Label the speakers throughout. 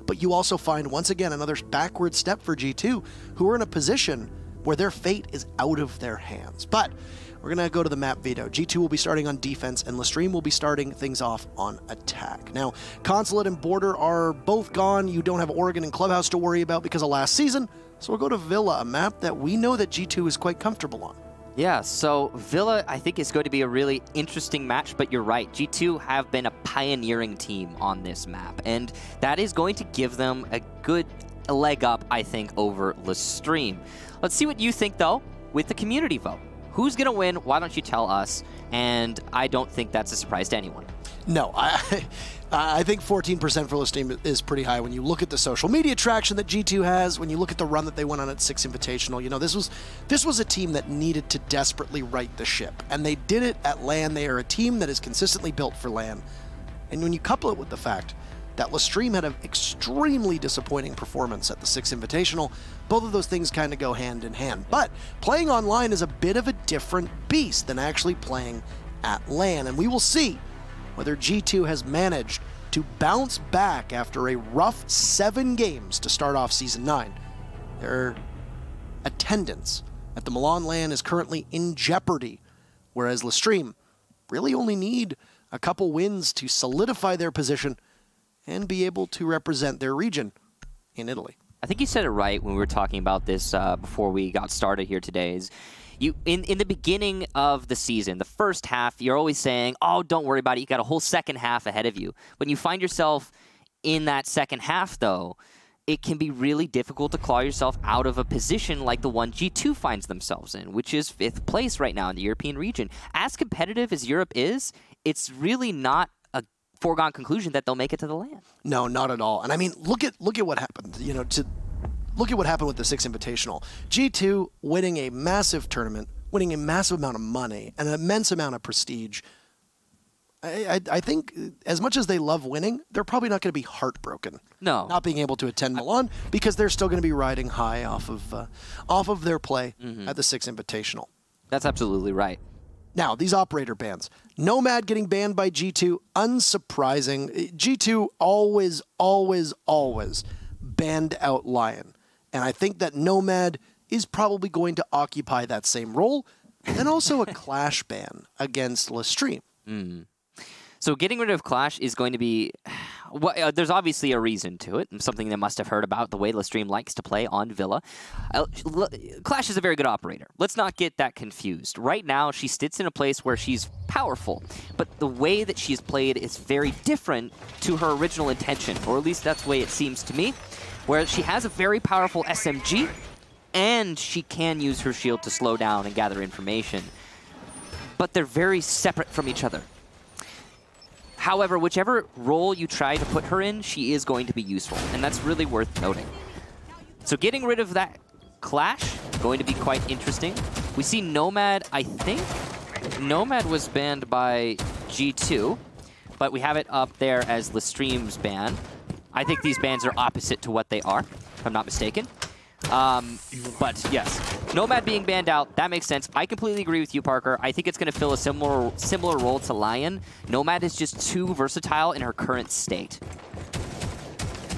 Speaker 1: but you also find, once again, another backward step for G2, who are in a position where their fate is out of their hands. But we're going to go to the map veto. G2 will be starting on defense, and LeStream will be starting things off on attack. Now, Consulate and Border are both gone. You don't have Oregon and Clubhouse to worry about because of last season, so we'll go to Villa, a map that we know that G2 is quite comfortable on.
Speaker 2: Yeah, so Villa, I think, is going to be a really interesting match, but you're right. G2 have been a pioneering team on this map, and that is going to give them a good leg up, I think, over LeStream. Let's see what you think, though, with the community vote. Who's going to win? Why don't you tell us? And I don't think that's a surprise to anyone. No,
Speaker 1: I think 14% for LeStream is pretty high when you look at the social media traction that G2 has, when you look at the run that they went on at 6 Invitational. You know, this was a team that needed to desperately right the ship, and they did it at LAN. They are a team that is consistently built for LAN. And when you couple it with the fact that LeStream had an extremely disappointing performance at the 6 Invitational, both of those things kind of go hand in hand. But playing online is a bit of a different beast than actually playing at LAN, and we will see whether G2 has managed to bounce back after a rough 7 games to start off Season 9. Their attendance at the Milan LAN is currently in jeopardy, whereas LeStream really only need a couple wins to solidify their position and be able to represent their region in Italy.
Speaker 2: I think you said it right when we were talking about this before we got started here today. Is in the beginning of the season, the first half, you're always saying, oh, don't worry about it. You got a whole second half ahead of you. When you find yourself in that second half, though, it can be really difficult to claw yourself out of a position like the one G2 finds themselves in, which is 5th place right now in the European region. As competitive as Europe is, it's really not a foregone conclusion that they'll make it to the LAN.
Speaker 1: No, not at all. And I mean, look at what happened. You know, look at what happened with the 6 Invitational. G2 winning a massive tournament, winning a massive amount of money, and an immense amount of prestige. I think as much as they love winning, they're probably not going to be heartbroken.
Speaker 2: No.
Speaker 1: Not being able to attend Milan, because they're still going to be riding high off of their play at the 6 Invitational.
Speaker 2: That's absolutely right.
Speaker 1: Now, these operator bans. Nomad getting banned by G2, unsurprising. G2 always, always, always banned out Lion. And I think that Nomad is probably going to occupy that same role, and also a Clash ban against LeStream.
Speaker 2: So getting rid of Clash is going to be... Well, there's obviously a reason to it, something they must have heard about, the way LeStream likes to play on Villa. Clash is a very good operator. Let's not get that confused. Right now, she sits in a place where she's powerful, but the way that she's played is very different to her original intention, or at least that's the way it seems to me, where she has a very powerful SMG, and she can use her shield to slow down and gather information. But they're very separate from each other. However, whichever role you try to put her in, she is going to be useful, and that's really worth noting. So getting rid of that Clash, going to be quite interesting. We see Nomad, I think Nomad was banned by G2, but we have it up there as LeStream's ban. I think these bans are opposite to what they are, if I'm not mistaken. But yes, Nomad being banned out, that makes sense. I completely agree with you, Parker. I think it's going to fill a similar role to Lion. Nomad is just too versatile in her current state.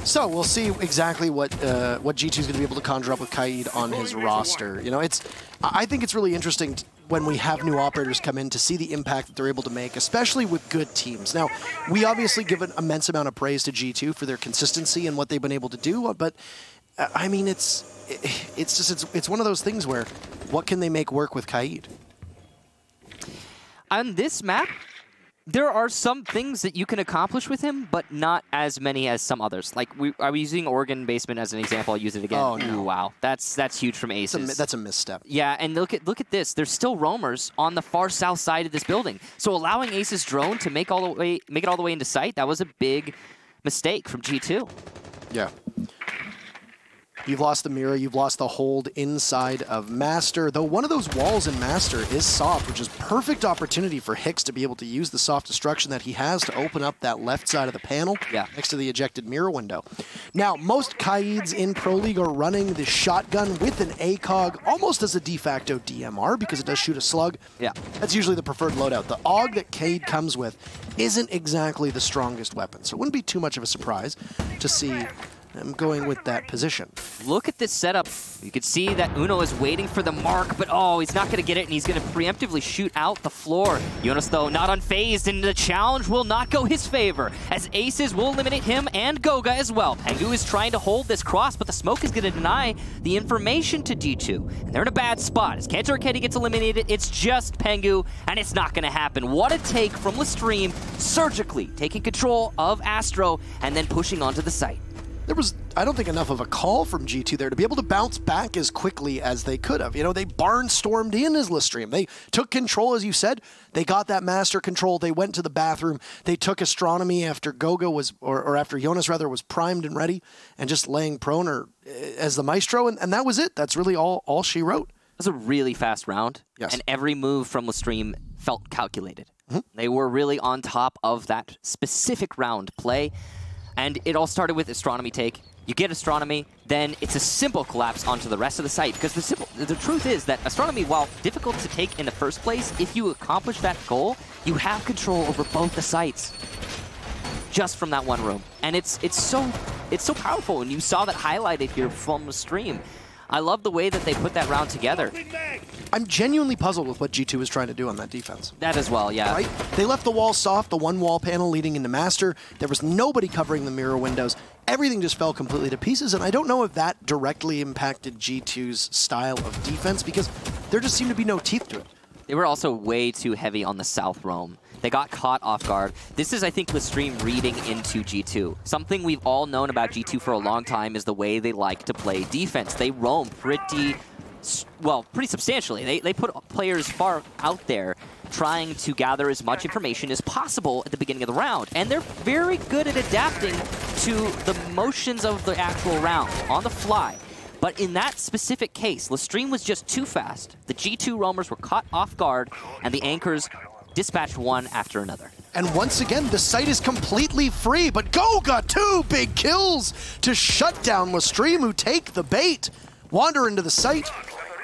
Speaker 1: So we'll see exactly what G2 is going to be able to conjure up with Kaid on his roster. You know, I think it's really interesting when we have new operators come in to see the impact that they're able to make, especially with good teams. Now, we obviously give an immense amount of praise to G2 for their consistency and what they've been able to do, but I mean, it's one of those things where what can they make work with Kaid?
Speaker 2: On this map, there are some things that you can accomplish with him, but not as many as some others. Like, I was using Oregon Basement as an example. I'll use it again.
Speaker 1: Oh, no.
Speaker 2: Ooh, wow. That's huge from Aces.
Speaker 1: That's a misstep.
Speaker 2: Yeah, and look at this. There's still roamers on the far south side of this building. So allowing Ace's drone to make it all the way into sight, that was a big mistake from G2.
Speaker 1: Yeah. You've lost the mirror, you've lost the hold inside of Master, though one of those walls in Master is soft, which is perfect opportunity for Hicks to be able to use the soft destruction that he has to open up that left side of the panel next to the ejected mirror window. Now, most Kaids in Pro League are running the shotgun with an ACOG almost as a de facto DMR because it does shoot a slug.
Speaker 2: Yeah.
Speaker 1: That's usually the preferred loadout. The AUG that Kaid comes with isn't exactly the strongest weapon, so it wouldn't be too much of a surprise to see I'm going with that position.
Speaker 2: Look at this setup. You can see that Uno is waiting for the mark, but oh, he's not going to get it, and he's going to preemptively shoot out the floor. Jonas, though, not unfazed, and the challenge will not go his favor, as Aces will eliminate him and Goga as well. Pengu is trying to hold this cross, but the smoke is going to deny the information to G2, and they're in a bad spot. As Kanter Arcade gets eliminated, it's just Pengu, and it's not going to happen. What a take from LeStream, surgically taking control of Astro, and then pushing onto the site.
Speaker 1: There was, I don't think, enough of a call from G2 there to be able to bounce back as quickly as they could have. You know, they barnstormed in as LeStream. They took control, as you said. They got that master control. They went to the bathroom. They took Astronomy after Goga was, or after Jonas, rather, was primed and ready and just laying prone or, as the maestro, and that was it. That's really all she wrote.
Speaker 2: It was a really fast round,
Speaker 1: yes.
Speaker 2: And every move from LeStream felt calculated. They were really on top of that specific round play. And it all started with Astronomy take. You get Astronomy, then it's a simple collapse onto the rest of the site. Because the truth is that Astronomy, while difficult to take in the first place, if you accomplish that goal, you have control over both the sites. Just from that one room. And it's so powerful, and you saw that highlighted here from the stream. I love the way that they put that round together.
Speaker 1: I'm genuinely puzzled with what G2 was trying to do on that defense.
Speaker 2: That as well, yeah.
Speaker 1: Right? They left the wall soft, the one wall panel leading into Master. There was nobody covering the mirror windows. Everything just fell completely to pieces, and I don't know if that directly impacted G2's style of defense, because there just seemed to be no teeth to it.
Speaker 2: They were also way too heavy on the south roam. They got caught off guard. This is, I think, LeStream reading into G2. Something we've all known about G2 for a long time is the way they like to play defense. They roam pretty substantially. They put players far out there trying to gather as much information as possible at the beginning of the round. And they're very good at adapting to the motions of the actual round on the fly. But in that specific case, LeStream was just too fast. The G2 roamers were caught off guard, and the anchors dispatched one after another.
Speaker 1: And once again, the site is completely free, but Goga, 2 big kills to shut down LeStream, who take the bait, wander into the site,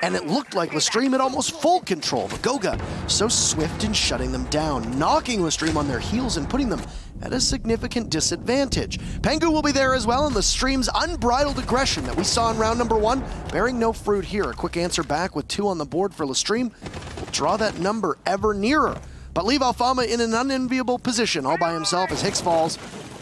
Speaker 1: and it looked like LeStream had almost full control, but Goga so swift in shutting them down, knocking LeStream on their heels and putting them at a significant disadvantage. Pengu will be there as well, and LeStream's unbridled aggression that we saw in round number 1, bearing no fruit here. A quick answer back with 2 on the board for LeStream will draw that number ever nearer, but leave Alfama in an unenviable position all by himself as Hicks falls,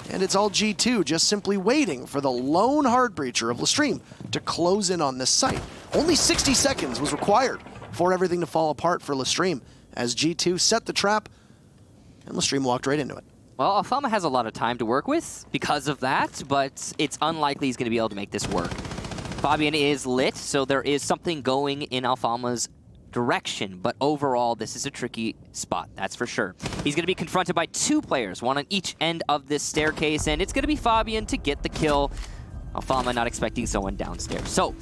Speaker 1: and it's all G2 just simply waiting for the lone hard breacher of LeStream to close in on this site. Only 60 seconds was required for everything to fall apart for LeStream as G2 set the trap, and LeStream walked right into it.
Speaker 2: Well, Alfama has a lot of time to work with because of that, but it's unlikely he's going to be able to make this work. Fabian is lit, so there is something going in Alfama's direction, but overall, this is a tricky spot, that's for sure. He's going to be confronted by 2 players, one on each end of this staircase, and it's going to be Fabian to get the kill. Alfama not expecting someone downstairs. So,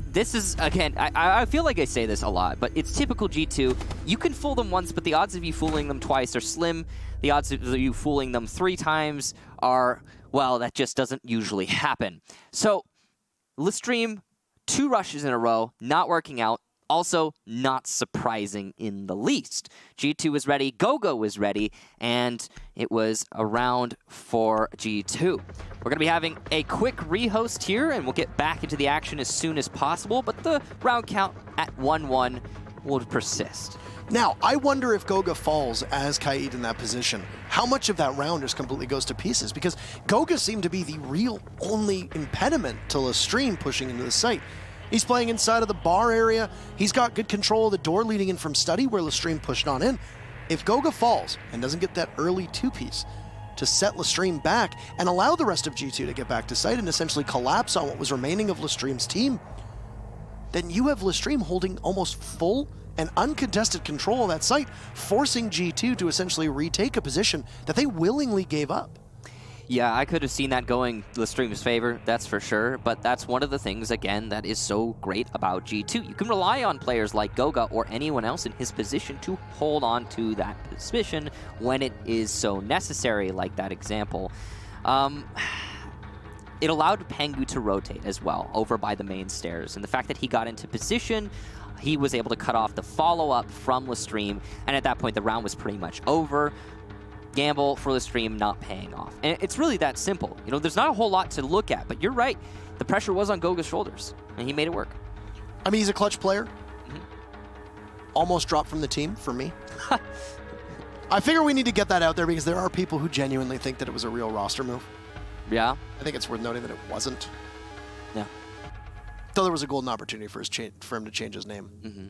Speaker 2: this is, again, I feel like I say this a lot, but it's typical G2. You can fool them once, but the odds of you fooling them twice are slim. The odds of you fooling them 3 times are, well, that just doesn't usually happen. So, LeStream, 2 rushes in a row, not working out. Also, not surprising in the least. G2 was ready, Gogo was ready, and it was a round for G2. We're going to be having a quick rehost here, and we'll get back into the action as soon as possible, but the round count at 1-1 will persist.
Speaker 1: Now, I wonder if Goga falls as Kaid in that position, how much of that round just completely goes to pieces, because Goga seemed to be the real only impediment to LeStream pushing into the site. He's playing inside of the bar area. He's got good control of the door leading in from study where LeStream pushed on in. If Goga falls and doesn't get that early 2-piece to set LeStream back and allow the rest of G2 to get back to site and essentially collapse on what was remaining of LeStream's team, then you have LeStream holding almost full and uncontested control of that site, forcing G2 to essentially retake a position that they willingly gave up.
Speaker 2: Yeah, I could have seen that going LeStream's favor, that's for sure, but that's one of the things, again, that is so great about G2. You can rely on players like Goga or anyone else in his position to hold on to that position when it is so necessary, like that example. It allowed Pengu to rotate as well over by the main stairs, and the fact that he got into position, he was able to cut off the follow-up from LeStream, and at that point the round was pretty much over. gamble for LeStream not paying off. And it's really that simple. You know, there's not a whole lot to look at, but you're right. The pressure was on Goga's shoulders, and he made it work.
Speaker 1: I mean, he's a clutch player. Almost dropped from the team for me. I figure we need to get that out there because there are people who genuinely think that it was a real roster move.
Speaker 2: Yeah.
Speaker 1: I think it's worth noting that it wasn't.
Speaker 2: Yeah.
Speaker 1: Though there was a golden opportunity for him to change his name.
Speaker 2: Mm-hmm.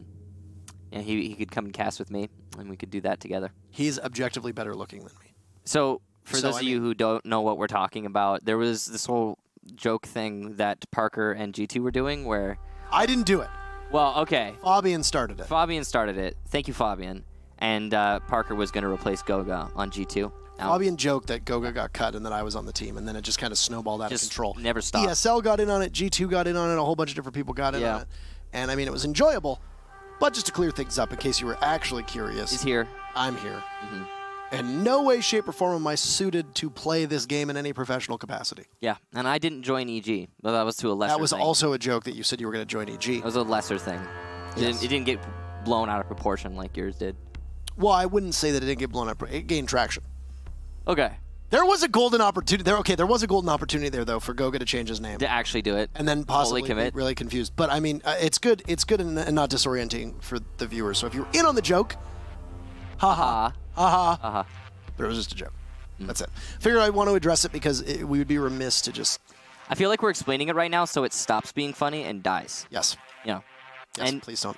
Speaker 2: Yeah, he could come and cast with me, and we could do that together.
Speaker 1: He's objectively better looking than me.
Speaker 2: So, for those of you who don't know what we're talking about, there was this whole joke thing that Parker and G2 were doing where...
Speaker 1: I didn't do it.
Speaker 2: Well, okay.
Speaker 1: Fabian started it.
Speaker 2: Fabian started it. Thank you, Fabian. And Parker was going to replace Goga on G2. Now,
Speaker 1: Fabian joked that Goga got cut and that I was on the team, and then it just kind of snowballed out of control.
Speaker 2: Never stopped.
Speaker 1: ESL got in on it, G2 got in on it, a whole bunch of different people got in on it. And I mean, it was enjoyable. But just to clear things up, in case you were actually curious.
Speaker 2: He's here.
Speaker 1: I'm here. In no way, shape, or form am I suited to play this game in any professional capacity.
Speaker 2: Yeah, and I didn't join EG, but that was to a lesser thing.
Speaker 1: That was also a joke that you said you were going to join EG.
Speaker 2: It was a lesser thing. It didn't get blown out of proportion like yours did.
Speaker 1: Well, I wouldn't say that it didn't get blown up. It gained traction.
Speaker 2: Okay.
Speaker 1: There was a golden opportunity there. Okay, there was a golden opportunity there though for Goga to change his name
Speaker 2: to actually do it,
Speaker 1: and then possibly be really confused. But I mean, it's good. It's good and not disorienting for the viewers. So if you're in on the joke, haha, haha, but it was just a joke. That's it. Figured I want to address it because we would be remiss to just.
Speaker 2: I feel like we're explaining it right now, so it stops being funny and dies.
Speaker 1: Yes.
Speaker 2: Yeah.
Speaker 1: Yes,
Speaker 2: and
Speaker 1: please don't.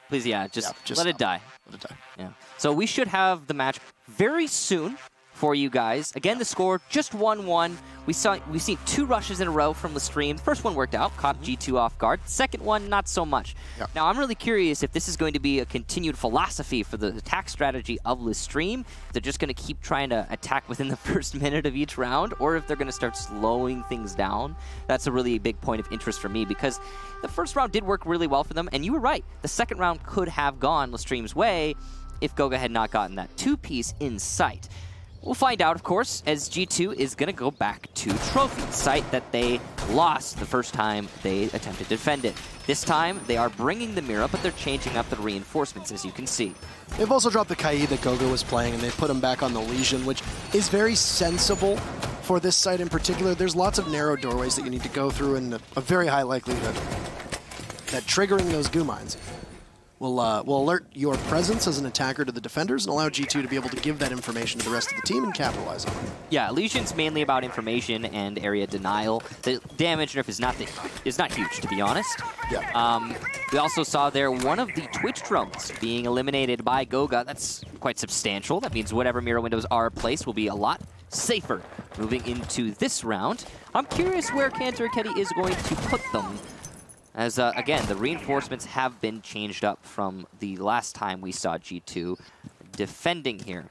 Speaker 2: Please, just let it die.
Speaker 1: Let it die.
Speaker 2: Yeah. So we should have the match very soon for you guys. Again, the score just 1-1. We've seen 2 rushes in a row from LeStream. First one worked out, caught G2 off guard. Second one, not so much. Yep. Now, I'm really curious if this is going to be a continued philosophy for the attack strategy of LeStream. They're just going to keep trying to attack within the first minute of each round, or if they're going to start slowing things down. That's a really big point of interest for me because the first round did work really well for them, and you were right. The second round could have gone LeStream's way if Goga had not gotten that 2-piece in sight. We'll find out, of course, as G2 is going to go back to Trophy, the site that they lost the first time they attempted to defend it. This time, they are bringing the Mira, but they're changing up the reinforcements, as you can see.
Speaker 1: They've also dropped the Kai that Goga was playing, and they've put him back on the Legion, which is very sensible for this site in particular. There's lots of narrow doorways that you need to go through, and a very high likelihood that triggering those goo mines will alert your presence as an attacker to the defenders and allow G2 to be able to give that information to the rest of the team and capitalize on it.
Speaker 2: Yeah, Legion's mainly about information and area denial. The damage nerf is not huge, to be honest.
Speaker 1: Yeah.
Speaker 2: We also saw there one of the Twitch drones being eliminated by Goga. That's quite substantial. That means whatever mirror windows are placed will be a lot safer moving into this round. I'm curious where Cantor Ketty is going to put them. As, again, the reinforcements have been changed up from the last time we saw G2 defending here.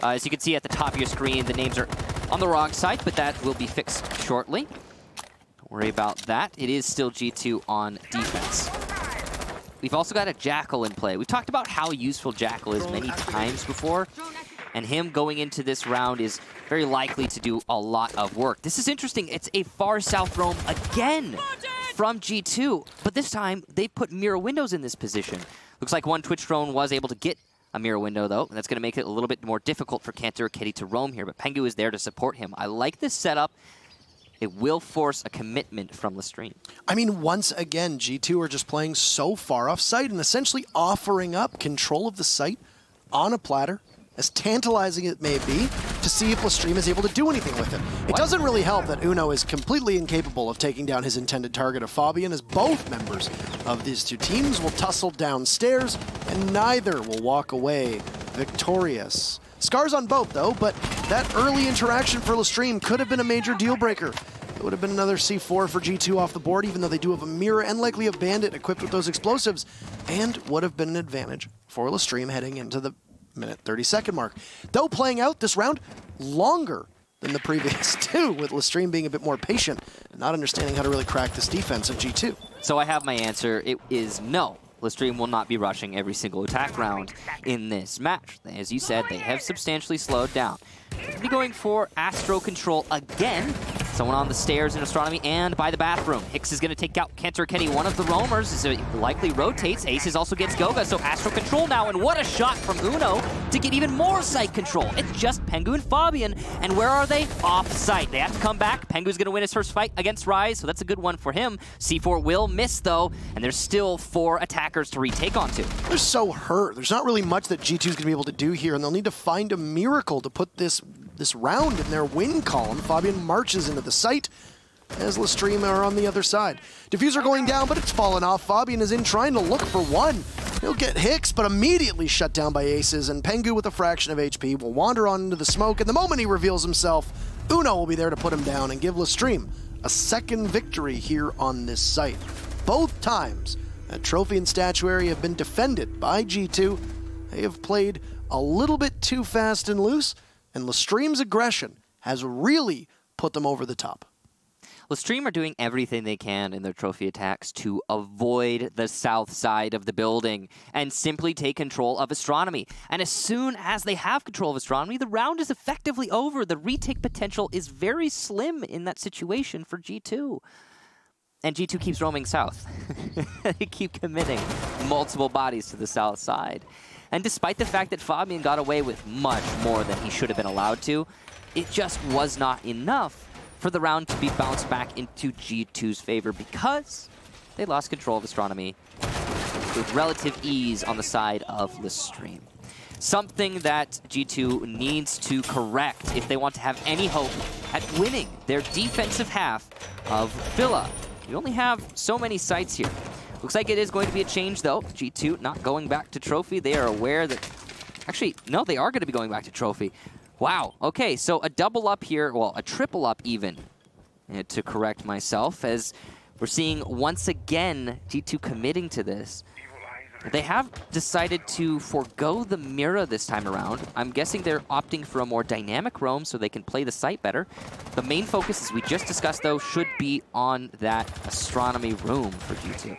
Speaker 2: As you can see at the top of your screen, the names are on the wrong side, but that will be fixed shortly. Don't worry about that. It is still G2 on defense. We've also got a Jackal in play. We've talked about how useful Jackal is many times before, and him going into this round is very likely to do a lot of work. This is interesting. It's a far south roam again from G2, but this time they put mirror windows in this position. Looks like one Twitch drone was able to get a mirror window, though, and that's going to make it a little bit more difficult for Cantor Ketty to roam here, but Pengu is there to support him. I like this setup. It will force a commitment from LeStream. I
Speaker 1: mean, once again, G2 are just playing so far off site and essentially offering up control of the site on a platter, as tantalizing it may be, to see if LeStream is able to do anything with it. It doesn't really help that Uno is completely incapable of taking down his intended target of Fabian, as both members of these two teams will tussle downstairs, and neither will walk away victorious. Scars on both, though, but that early interaction for LeStream could have been a major deal breaker. It would have been another C4 for G2 off the board, even though they do have a mirror and likely a bandit equipped with those explosives, and would have been an advantage for LeStream heading into the minute 30-second mark. Though playing out this round longer than the previous two, with LeStream being a bit more patient and not understanding how to really crack this defense of G2. So I have my answer. It is no. LeStream will not be rushing every single attack round in this match. As you said, they have substantially slowed down. They'll be going for Astro Control again.
Speaker 2: Someone on the stairs in Astronomy and by the bathroom. Hicks is going to take out Kenter Kenny, one of the roamers, as it likely rotates. Aces also gets Goga, so Astro control now, and what a shot from Uno to get even more site control. It's just Pengu and Fabian, and where are they? Off site. They have to come back. Pengu's going to win his first fight against Rise, so that's a good one for him. C4 will miss, though, and there's still 4 attackers to retake onto.
Speaker 1: They're so hurt. There's not really much that G2 is going to be able to do here, and they'll need to find a miracle to put this round in their win column. Fabian marches into the site as LeStream are on the other side. Diffuser going down, but it's fallen off. Fabian is in trying to look for one. He'll get Hicks, but immediately shut down by Aces, and Pengu with a fraction of HP will wander on into the smoke, and the moment he reveals himself, Uno will be there to put him down and give LeStream a second victory here on this site. Both times that Trophy and Statuary have been defended by G2. They have played a little bit too fast and loose, and LeStream's aggression has really put them over the top.
Speaker 2: LeStream are doing everything they can in their trophy attacks to avoid the south side of the building and simply take control of Astronomy. And as soon as they have control of Astronomy, the round is effectively over. The retake potential is very slim in that situation for G2. And G2 keeps roaming south. They keep committing multiple bodies to the south side. And despite the fact that Fabian got away with much more than he should have been allowed to, it just was not enough for the round to be bounced back into G2's favor because they lost control of Astronomy with relative ease on the side of LeStream. Something that G2 needs to correct if they want to have any hope at winning their defensive half of Villa. You only have so many sites here. Looks like it is going to be a change, though. G2 not going back to Trophy. They are aware that... Actually, no, they are going to be going back to Trophy. Wow. Okay, so a double up here. Well, a triple up even, to correct myself, as we're seeing once again G2 committing to this. They have decided to forego the Mira this time around. I'm guessing they're opting for a more dynamic roam so they can play the site better. The main focus, as we just discussed, though, should be on that Astronomy room for G2.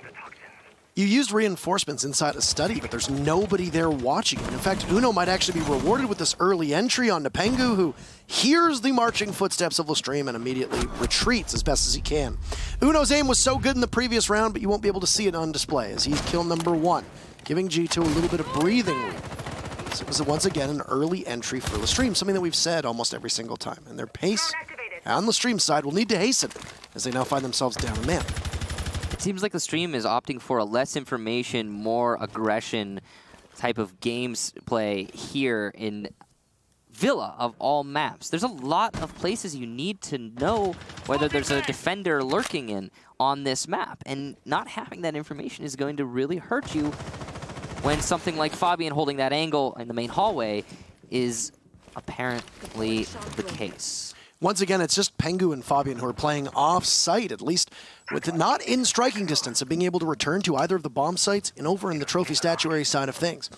Speaker 1: You used reinforcements inside a study, but there's nobody there watching it. In fact, Uno might actually be rewarded with this early entry onto Pengu, who hears the marching footsteps of LeStream and immediately retreats as best as he can. Uno's aim was so good in the previous round, but you won't be able to see it on display as he's kill number 1, giving G2 a little bit of breathing room. So it was once again an early entry for LeStream, something that we've said almost every single time. And their pace on LeStream's side will need to hasten as they now find themselves down a man.
Speaker 2: It seems like LeStream is opting for a less information, more aggression type of gameplay here in Villa of all maps. There's a lot of places you need to know whether there's a defender lurking in on this map, and not having that information is going to really hurt you when something like Fabian holding that angle in the main hallway is apparently the case.
Speaker 1: Once again, it's just Pengu and Fabian who are playing off-site, at least with not in striking distance of being able to return to either of the bomb sites and over in the Trophy Statuary side of things.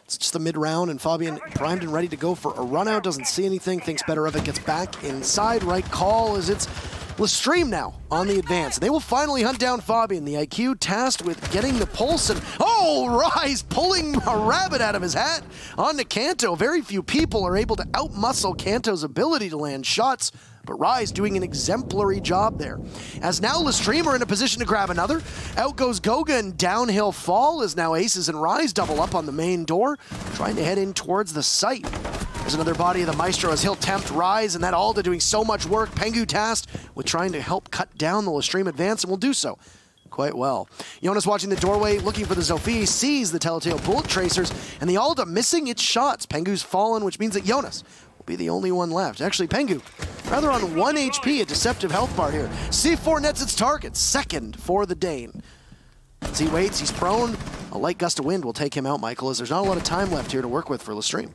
Speaker 1: It's just the mid-round, and Fabian primed and ready to go for a run-out, doesn't see anything, thinks better of it, gets back inside. Right call as it's LeStream now on the advance. They will finally hunt down Fabian, the IQ tasked with getting the pulse, and Rise pulling a rabbit out of his hat onto Kanto. Very few people are able to outmuscle Kanto's ability to land shots, but Rise doing an exemplary job there. As now LeStream are in a position to grab another. Out goes Goga, and downhill fall as now Aces and Rise double up on the main door, trying to head in towards the site. There's another body of the Maestro as he'll tempt Rise, and that Alda doing so much work. Pengu tasked with trying to help cut down the LeStream advance, and will do so quite well. Jonas watching the doorway, looking for the Zofii, sees the Telltale Bullet Tracers, and the Alda missing its shots. Pengu's fallen, which means that Jonas will be the only one left. Actually, Pengu, rather on 1 HP, a deceptive health bar here. C4 nets its target, second for the Dane. As he waits, he's prone. A light gust of wind will take him out, Michael, as there's not a lot of time left here to work with for LeStream.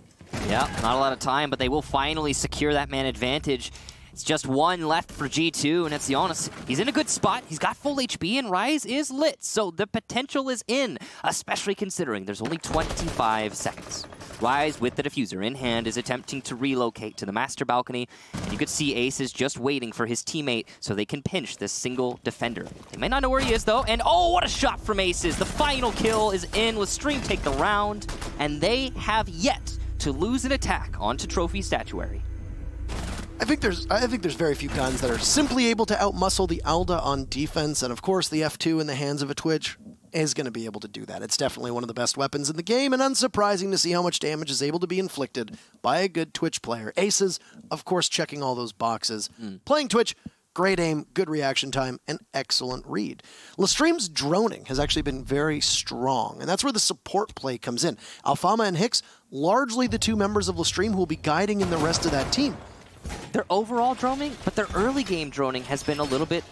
Speaker 2: Yeah, not a lot of time, but they will finally secure that man advantage. It's just one left for G2, and it's Jonas. He's in a good spot. He's got full HP, and Rise is lit, so the potential is in, especially considering there's only 25 seconds. Rise, with the diffuser in hand, is attempting to relocate to the master balcony, and you could see Aces just waiting for his teammate so they can pinch this single defender. They may not know where he is, though, and oh, what a shot from Aces! The final kill is in. LeStream take the round, and they have yet to lose an attack onto Trophy Statuary.
Speaker 1: I think there's very few guns that are simply able to outmuscle the Alda on defense, and of course the F2 in the hands of a Twitch is going to be able to do that. It's definitely one of the best weapons in the game, and unsurprising to see how much damage is able to be inflicted by a good Twitch player. Aces, of course, checking all those boxes. Playing Twitch, great aim, good reaction time, and excellent read. LeStream's droning has actually been very strong, and that's where the support play comes in. Alfama and Hicks, largely the two members of LeStream who will be guiding in the rest of that team.
Speaker 2: Their overall droning, but their early game droning has been a little bit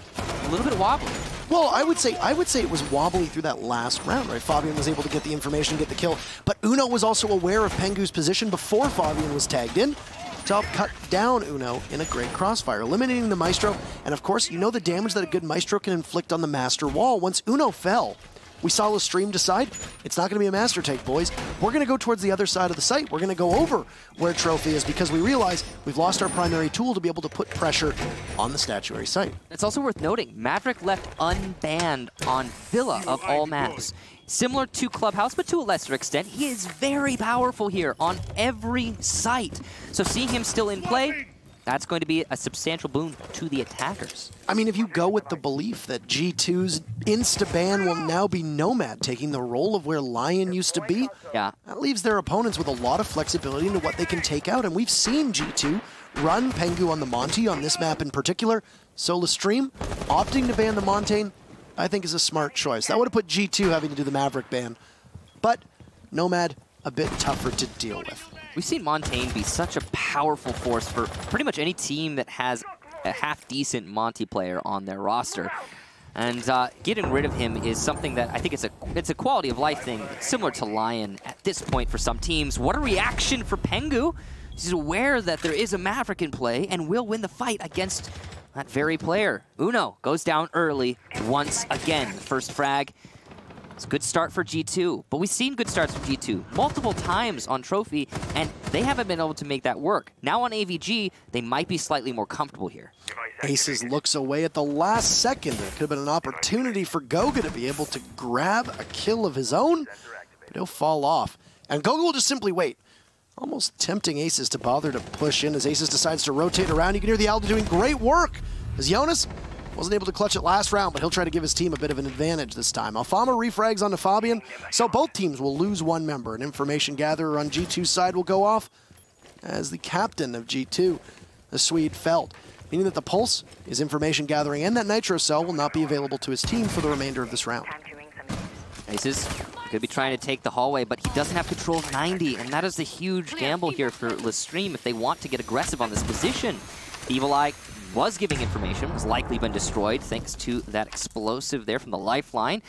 Speaker 2: wobbly.
Speaker 1: Well, I would say it was wobbly through that last round, right? Fabian was able to get the information, get the kill, but Uno was also aware of Pengu's position before Fabian was tagged in to help cut down Uno in a great crossfire, eliminating the Maestro, and of course, you know the damage that a good Maestro can inflict on the Master Wall. Once Uno fell, we saw LeStream decide, it's not going to be a Master take, boys. We're going to go towards the other side of the site. We're going to go over where Trophy is because we realize we've lost our primary tool to be able to put pressure on the statuary site.
Speaker 2: It's also worth noting, Maverick left unbanned on Villa of all maps. Similar to Clubhouse, but to a lesser extent, he is very powerful here on every site. So seeing him still in play, that's going to be a substantial boon to the attackers.
Speaker 1: I mean, if you go with the belief that G2's insta-ban will now be Nomad, taking the role of where Lion used to be, that leaves their opponents with a lot of flexibility into what they can take out. And we've seen G2 run Pengu on the Monty on this map in particular. So LeStream opting to ban the Montaigne, I think, is a smart choice. That would have put G2 having to do the Maverick ban. But Nomad, a bit tougher to deal with.
Speaker 2: We've seen Montaigne be such a powerful force for pretty much any team that has a half-decent Monty player on their roster. And getting rid of him is something that I think it's a quality of life thing, similar to Lion at this point for some teams. What a reaction for Pengu. He's aware that there is a Maverick in play and will win the fight against that very player. Uno goes down early once again. First frag. It's a good start for G2, but we've seen good starts from G2 multiple times on Trophy, and they haven't been able to make that work. Now on AVG, they might be slightly more comfortable here.
Speaker 1: Aces looks away at the last second. There could have been an opportunity for Goga to be able to grab a kill of his own, but he'll fall off. And Goga will just simply wait. Almost tempting Aces to bother to push in as Aces decides to rotate around. You can hear the Aldo doing great work as Jonas wasn't able to clutch it last round, but he'll try to give his team a bit of an advantage this time. Alfama refrags onto Fabian, so both teams will lose one member. An information gatherer on G2's side will go off as the captain of G2, the Swede, felt, meaning that the Pulse, his information gathering, and that Nitro Cell will not be available to his team for the remainder of this round.
Speaker 2: Aces going to be trying to take the hallway, but he doesn't have control of 90, and that is a huge gamble here for LeStream if they want to get aggressive on this position. Evil Eye was giving information, has likely been destroyed thanks to that explosive there from the lifeline.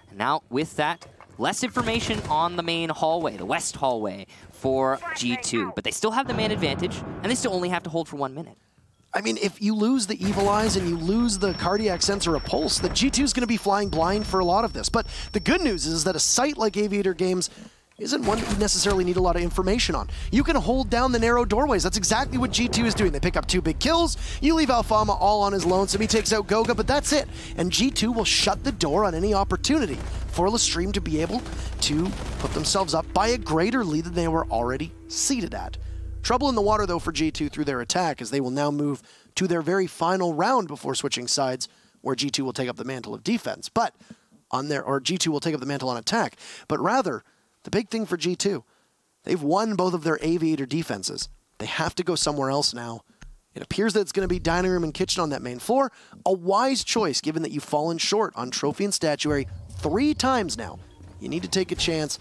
Speaker 2: And now with that, less information on the main hallway, the west hallway for G2. But they still have the man advantage, and they still only have to hold for 1 minute.
Speaker 1: I mean, if you lose the Evil Eyes and you lose the cardiac sensor of Pulse, the G2 is going to be flying blind for a lot of this. But the good news is that a site like Aviator Games isn't one that you necessarily need a lot of information on. You can hold down the narrow doorways. That's exactly what G2 is doing. They pick up 2 big kills. You leave Alfama all on his lonesome. He takes out Goga, but that's it. And G2 will shut the door on any opportunity for LeStream to be able to put themselves up by a greater lead than they were already seated at. Trouble in the water, though, for G2 through their attack, as they will now move to their very final round before switching sides, where G2 will take up the mantle of defense. But G2 will take up the mantle on attack. But rather, the big thing for G2, they've won both of their Aviator defenses. They have to go somewhere else now. It appears that it's going to be dining room and kitchen on that main floor. A wise choice, given that you've fallen short on Trophy and Statuary 3 times now. You need to take a chance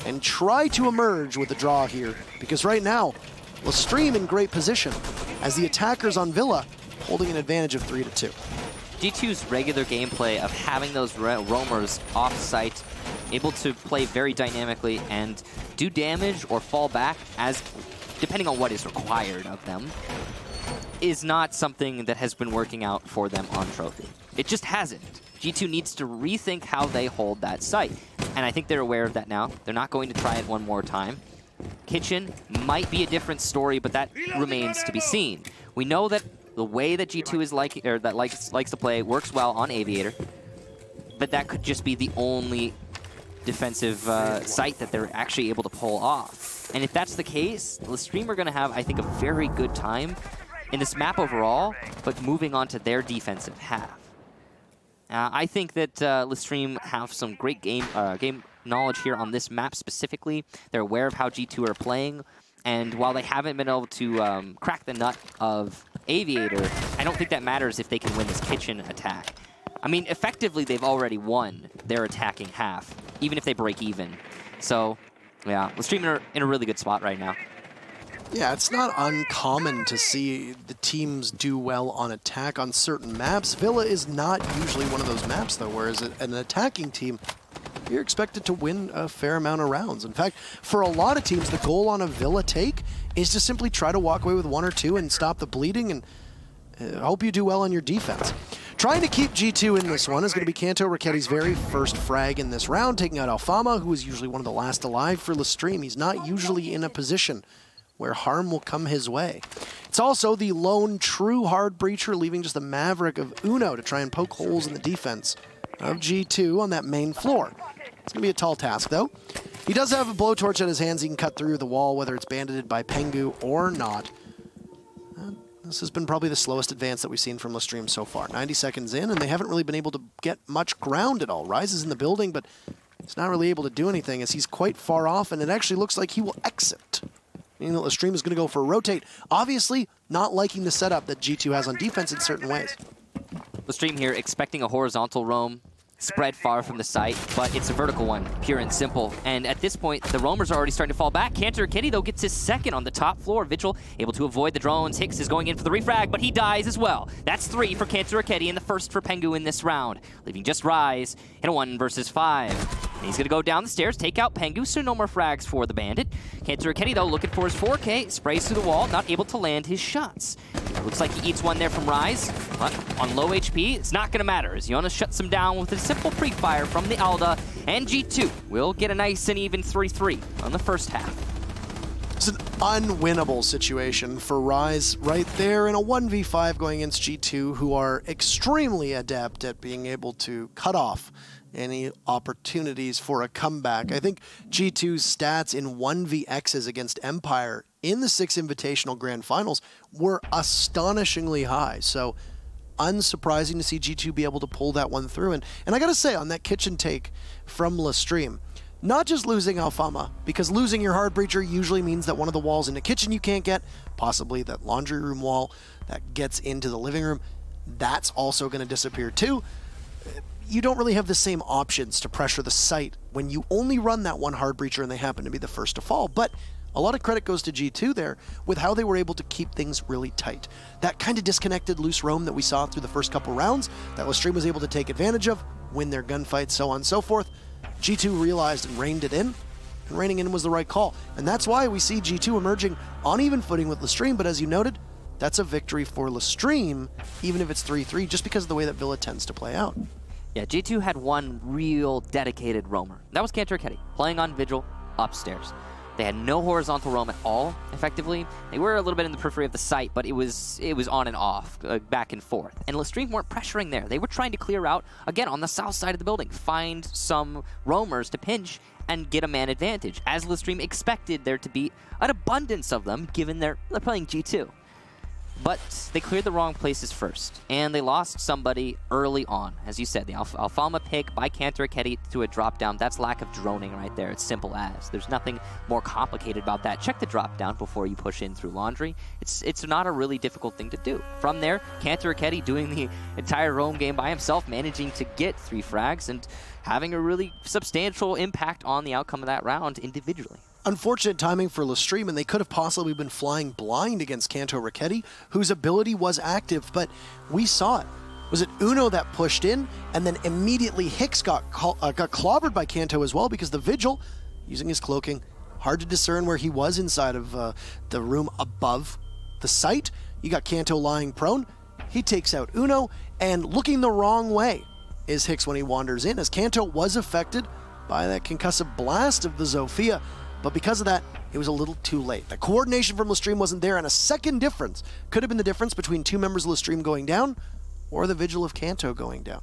Speaker 1: and try to emerge with a draw here, because right now, LeStream in great position, as the attackers on Villa holding an advantage of 3-2.
Speaker 2: G2's regular gameplay of having those roamers off-site, able to play very dynamically and do damage or fall back, as depending on what is required of them, is not something that has been working out for them on Trophy. It just hasn't. G2 needs to rethink how they hold that site, and I think they're aware of that now. They're not going to try it one more time. Kitchen might be a different story, but that remains to be seen. We know that the way that G2 is likes to play works well on Aviator, but that could just be the only defensive site that they're actually able to pull off. And if that's the case, LeStream are going to have, I think, a very good time in this map overall, but moving on to their defensive half. I think that LeStream have some great game knowledge here on this map specifically. They're aware of how G2 are playing, and while they haven't been able to crack the nut of Aviator, I don't think that matters if they can win this kitchen attack. I mean, effectively, they've already won their attacking half, even if they break even. So, yeah, LeStream are in a really good spot right now.
Speaker 1: Yeah, it's not uncommon to see the teams do well on attack on certain maps. Villa is not usually one of those maps, though, whereas an attacking team, you're expected to win a fair amount of rounds. In fact, for a lot of teams, the goal on a Villa take is to simply try to walk away with 1 or 2 and stop the bleeding and hope you do well on your defense. Trying to keep G2 in this one is going to be Kanto Racketti's very first frag in this round, taking out Alfama, who is usually one of the last alive for LeStream. He's not usually in a position where harm will come his way. It's also the lone true hard breacher, leaving just the maverick of Uno to try and poke holes in the defense of G2 on that main floor. It's going to be a tall task, though. He does have a blowtorch at his hands. He can cut through the wall, whether it's bandited by Pengu or not. This has been probably the slowest advance that we've seen from LeStream so far. 90 seconds in, and they haven't really been able to get much ground at all. Rise is in the building, but he's not really able to do anything as he's quite far off, and it actually looks like he will exit. Meaning that LeStream is going to go for a rotate. Obviously, not liking the setup that G2 has on defense in certain ways.
Speaker 2: LeStream here expecting a horizontal roam, spread far from the site, but it's a vertical one, pure and simple. And at this point, the roamers are already starting to fall back. Kanto Racketty, though, gets his second on the top floor. Vigil able to avoid the drones. Hicks is going in for the refrag, but he dies as well. That's 3 for Kanto Racketty and the first for Pengu in this round, leaving just Rise in a 1 versus 5. And he's going to go down the stairs, take out Pengu, so no more frags for the Bandit. Kanto Racketty, though, looking for his 4K, sprays through the wall, not able to land his shots. Looks like he eats one there from Rise, but on low HP, it's not going to matter as Jonas shuts him down with a simple pre-fire from the Alda, and G2 will get a nice and even 3-3 on the first half.
Speaker 1: It's an unwinnable situation for Rise right there in a 1v5 going against G2, who are extremely adept at being able to cut off any opportunities for a comeback. I think G2's stats in 1vx's against Empire in the 6 Invitational Grand Finals were astonishingly high. So unsurprising to see G2 be able to pull that one through. And I gotta say, on that kitchen take from LeStream, not just losing Alfama, because losing your hard breacher usually means that one of the walls in the kitchen you can't get, possibly that laundry room wall that gets into the living room, that's also going to disappear too. You don't really have the same options to pressure the site when you only run that one hard breacher and they happen to be the first to fall. But a lot of credit goes to G2 there with how they were able to keep things really tight. That kind of disconnected loose roam that we saw through the first couple rounds that LeStream was able to take advantage of, win their gunfights, so on and so forth. G2 realized and reined it in, and reining in was the right call. And that's why we see G2 emerging on even footing with LeStream, but as you noted, that's a victory for LeStream, even if it's 3-3, just because of the way that Villa tends to play out.
Speaker 2: Yeah, G2 had one real dedicated roamer. That was Kanto Racketty, playing on Vigil upstairs. They had no horizontal roam at all, effectively. They were a little bit in the periphery of the site, but it was on and off, back and forth. And LeStream weren't pressuring there. They were trying to clear out, again, on the south side of the building, find some roamers to pinch and get a man advantage, as LeStream expected there to be an abundance of them, given they're playing G2. But they cleared the wrong places first, and they lost somebody early on. As you said, the Alfama pick by Kanto Racketty to a drop down. That's lack of droning right there. It's simple as. There's nothing more complicated about that. Check the drop down before you push in through laundry. It's not a really difficult thing to do. From there, Kanto Racketty doing the entire roam game by himself, managing to get 3 frags and having a really substantial impact on the outcome of that round individually.
Speaker 1: Unfortunate timing for LeStream, and they could have possibly been flying blind against Kanto Racketty, whose ability was active, but we saw it. Was it Uno that pushed in, and then immediately Hicks got clobbered by Kanto as well, because the Vigil, using his cloaking, hard to discern where he was inside of the room above the site. You got Kanto lying prone. He takes out Uno, and looking the wrong way is Hicks when he wanders in, as Kanto was affected by that concussive blast of the Zofia. But because of that, it was a little too late. The coordination from LeStream wasn't there, and a second difference could have been the difference between 2 members of LeStream going down or the Vigil of Kanto going down.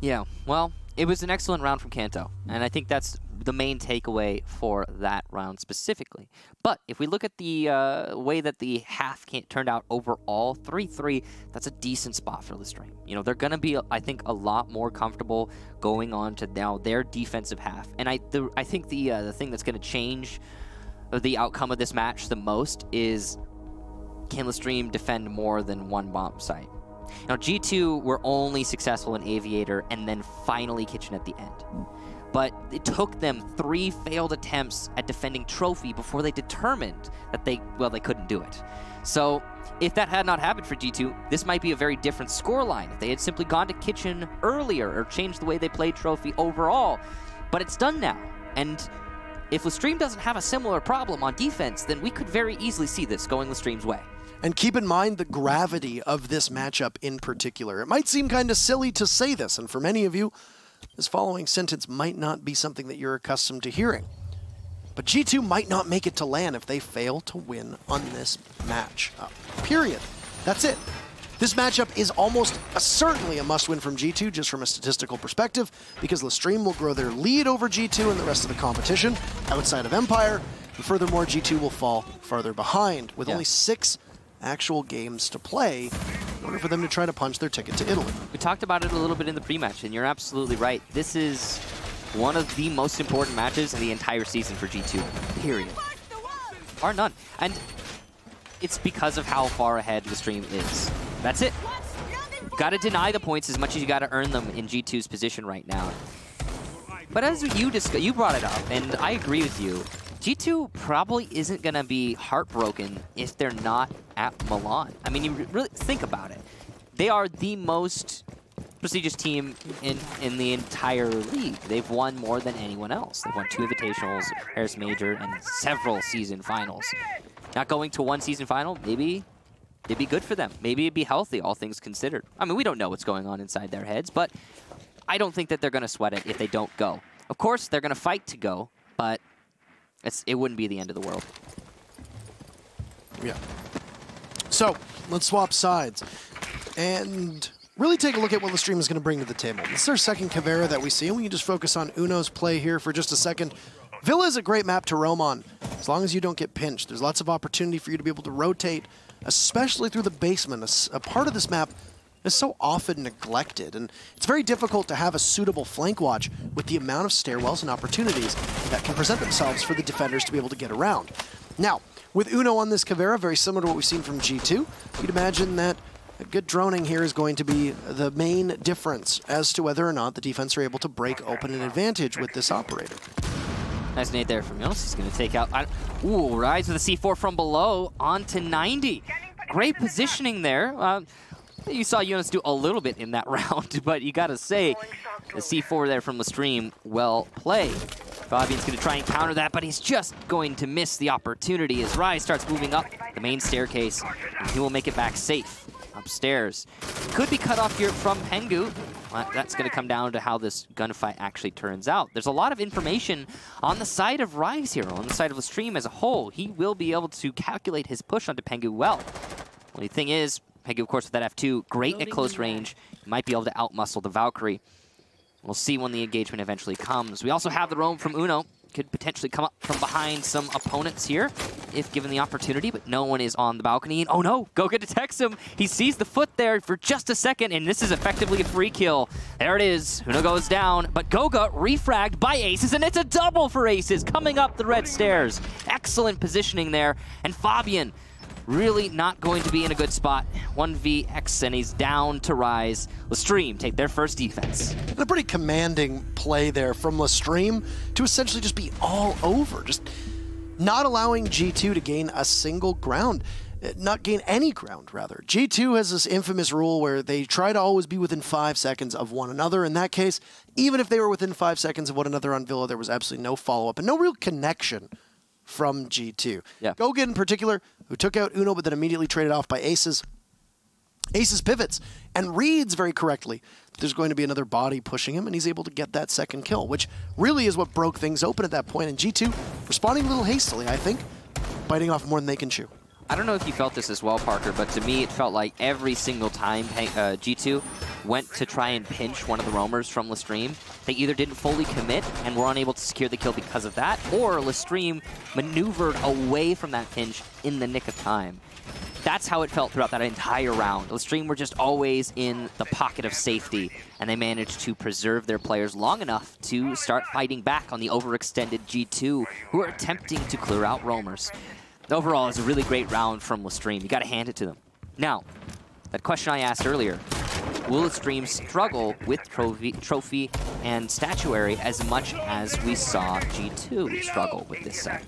Speaker 2: Yeah, well, It was an excellent round from Kanto, and I think that's the main takeaway for that round specifically. But if we look at the way that the half turned out overall, 3-3, that's a decent spot for LeStream. You know, they're going to be, I think, a lot more comfortable going on to now their defensive half. And I think the thing that's going to change the outcome of this match the most is, can LeStream defend more than one bomb site? Now, G2 were only successful in Aviator and then finally Kitchen at the end. But it took them 3 failed attempts at defending Trophy before they determined that they couldn't do it. So if that had not happened for G2, this might be a very different scoreline if they had simply gone to Kitchen earlier or changed the way they played Trophy overall. But it's done now. And if LeStream doesn't have a similar problem on defense, then we could very easily see this going LeStream's way.
Speaker 1: And keep in mind the gravity of this matchup in particular. It might seem kind of silly to say this, and for many of you, this following sentence might not be something that you're accustomed to hearing. But G2 might not make it to LAN if they fail to win on this match. Period. That's it. This matchup is almost certainly a must-win from G2, just from a statistical perspective, because LeStream will grow their lead over G2 and the rest of the competition outside of Empire. And furthermore, G2 will fall farther behind with only 6 actual games to play in order for them to try to punch their ticket to Italy.
Speaker 2: We talked about it a little bit in the pre-match, and you're absolutely right. This is one of the most important matches in the entire season for G2, period. Bar none. And it's because of how far ahead LeStream is. That's it. You gotta deny the points as much as you gotta earn them in G2's position right now. But as you brought it up, and I agree with you, G2 probably isn't going to be heartbroken if they're not at Milan. I mean, you really think about it. They are the most prestigious team in the entire league. They've won more than anyone else. They've won 2 Invitationals, Paris Major, and several season finals. Not going to one season final, maybe it'd be good for them. Maybe it'd be healthy, all things considered. I mean, we don't know what's going on inside their heads, but I don't think that they're going to sweat it if they don't go. Of course, they're going to fight to go, but it wouldn't be the end of the world.
Speaker 1: Yeah. So, let's swap sides and really take a look at what LeStream is going to bring to the table. This is their second Caveira that we see, and we can just focus on Uno's play here for just a second. Villa is a great map to roam on, as long as you don't get pinched. There's lots of opportunity for you to be able to rotate, especially through the basement. A part of this map is so often neglected, and it's very difficult to have a suitable flank watch with the amount of stairwells and opportunities that can present themselves for the defenders to be able to get around. Now, with Uno on this Caveira, very similar to what we've seen from G2, you'd imagine that a good droning here is going to be the main difference as to whether or not the defense are able to break open an advantage with this operator.
Speaker 2: Nice nade there from Jonas. He's going to take out... Ooh, Rise with a C4 from below onto 90. Great positioning there. You saw Jonas do a little bit in that round, but you got to say, the C4 there from LeStream, well played. Fabian's going to try and counter that, but he's just going to miss the opportunity as Rise starts moving up the main staircase, and he will make it back safe upstairs. Could be cut off here from Pengu. That's going to come down to how this gunfight actually turns out. There's a lot of information on the side of Rise here, on the side of LeStream as a whole. He will be able to calculate his push onto Pengu well. Only thing is, Pengu, of course, with that F2, great at close range. Might be able to outmuscle the Valkyrie. We'll see when the engagement eventually comes. We also have the roam from Uno. Could potentially come up from behind some opponents here, if given the opportunity, but no one is on the balcony. And oh no, Goga detects him. He sees the foot there for just a second, and this is effectively a free kill. There it is. Uno goes down, but Goga refragged by Aces, and it's a double for Aces coming up the red stairs. Excellent positioning there, and Fabian really not going to be in a good spot. 1vx, and he's down to Rise. LeStream take their first defense.
Speaker 1: And a pretty commanding play there from LeStream to essentially just be all over, just not allowing G2 to gain a single ground. Not gain any ground, rather. G2 has this infamous rule where they try to always be within 5 seconds of one another. In that case, even if they were within 5 seconds of one another on Villa, there was absolutely no follow-up and no real connection from G2.
Speaker 2: Yeah.
Speaker 1: Goga in particular, who took out Uno but then immediately traded off by Aces. Aces pivots and reads very correctly that there's going to be another body pushing him, and he's able to get that second kill, which really is what broke things open at that point. And G2 responding a little hastily, I think, biting off more than they can chew.
Speaker 2: I don't know if you felt this as well, Parker, but to me it felt like every single time G2 went to try and pinch one of the roamers from LeStream. They either didn't fully commit and were unable to secure the kill because of that, or LeStream maneuvered away from that pinch in the nick of time. That's how it felt throughout that entire round. LeStream were just always in the pocket of safety, and they managed to preserve their players long enough to start fighting back on the overextended G2, who are attempting to clear out roamers. Overall, it's a really great round from LeStream. You got to hand it to them. Now, that question I asked earlier, will LeStream struggle with trophy and statuary as much as we saw G2 struggle with this set?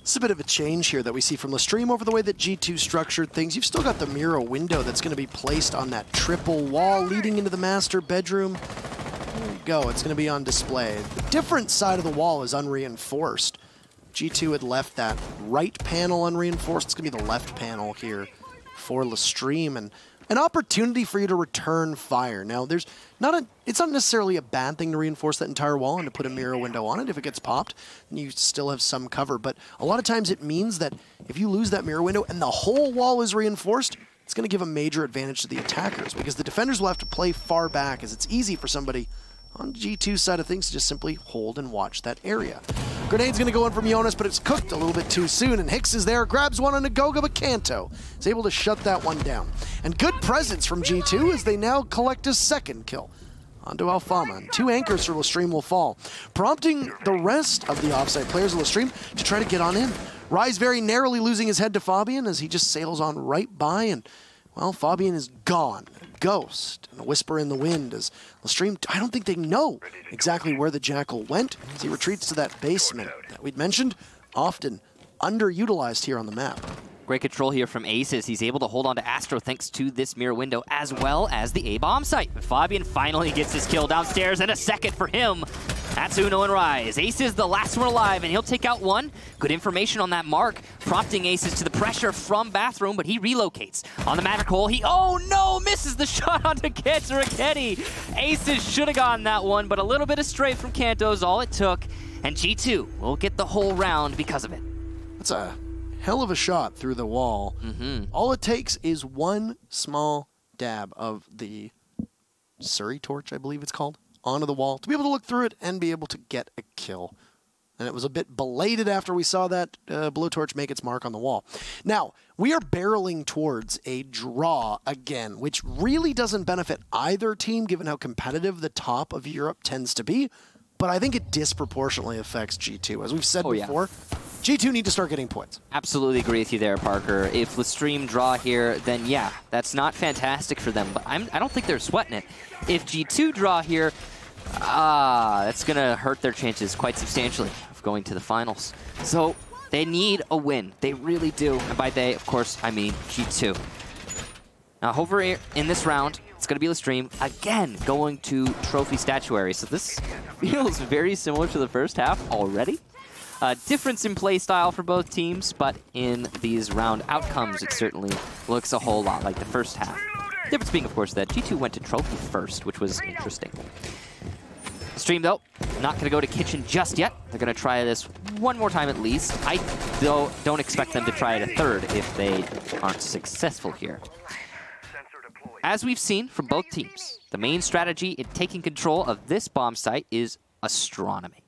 Speaker 1: It's a bit of a change here that we see from LeStream over the way that G2 structured things. You've still got the mirror window that's going to be placed on that triple wall leading into the master bedroom. There you go, it's going to be on display. The different side of the wall is unreinforced. G2 had left that right panel unreinforced. It's going to be the left panel here for LeStream, and an opportunity for you to return fire. Now, it's not necessarily a bad thing to reinforce that entire wall and to put a mirror window on it. If it gets popped, then you still have some cover. But a lot of times it means that if you lose that mirror window and the whole wall is reinforced, it's going to give a major advantage to the attackers, because the defenders will have to play far back, as it's easy for somebody on G2's side of things to just simply hold and watch that area. Grenade's going to go in from Jonas, but it's cooked a little bit too soon, and Hicks is there, grabs one on Agoga, but Kanto is able to shut that one down. And good presence from G2 as they now collect a second kill onto Alfama, and 2 anchors for LeStream will fall, prompting the rest of the offside players of LeStream to try to get on in. Rise very narrowly losing his head to Fabian as he just sails on right by, and well, Fabian is gone. Ghost and a whisper in the wind as LeStream, I don't think they know exactly where the Jackal went as he retreats to that basement that we'd mentioned, often underutilized here on the map.
Speaker 2: Great control here from Aces. He's able to hold on to Astro thanks to this mirror window as well as the A-bomb site. But Fabian finally gets his kill downstairs, and a second for him. That's Uno and Rise. Aces the last one alive, and he'll take out one. Good information on that mark, prompting Aces to the pressure from Bathroom, but he relocates. On the Maverick hole, oh no, misses the shot onto Raketti. Aces should have gotten that one, but a little bit astray from Kanto is all it took, and G2 will get the whole round because of it.
Speaker 1: That's a hell of a shot through the wall. All it takes is one small dab of the Surrey torch, I believe it's called, onto the wall to be able to look through it and be able to get a kill. And it was a bit belated after we saw that blowtorch make its mark on the wall. Now, we are barreling towards a draw again, which really doesn't benefit either team given how competitive the top of Europe tends to be, but I think it disproportionately affects G2. As we've said before, G2 need to start getting points.
Speaker 2: Absolutely agree with you there, Parker. If LeStream draw here, then yeah, that's not fantastic for them, but I don't think they're sweating it. If G2 draw here, that's going to hurt their chances quite substantially of going to the finals. So they need a win. They really do. And by they, of course, I mean G2. Now, over in this round, it's going to be LeStream, again, going to Trophy Statuary. So this feels very similar to the first half already. Difference in play style for both teams, but in these round outcomes, it certainly looks a whole lot like the first half. Difference being, of course, that G2 went to Trophy first, which was interesting. LeStream, though, not going to go to Kitchen just yet. They're going to try this one more time at least. I, though, don't expect them to try it a third if they aren't successful here. As we've seen from both teams, the main strategy in taking control of this bomb site is astronomy.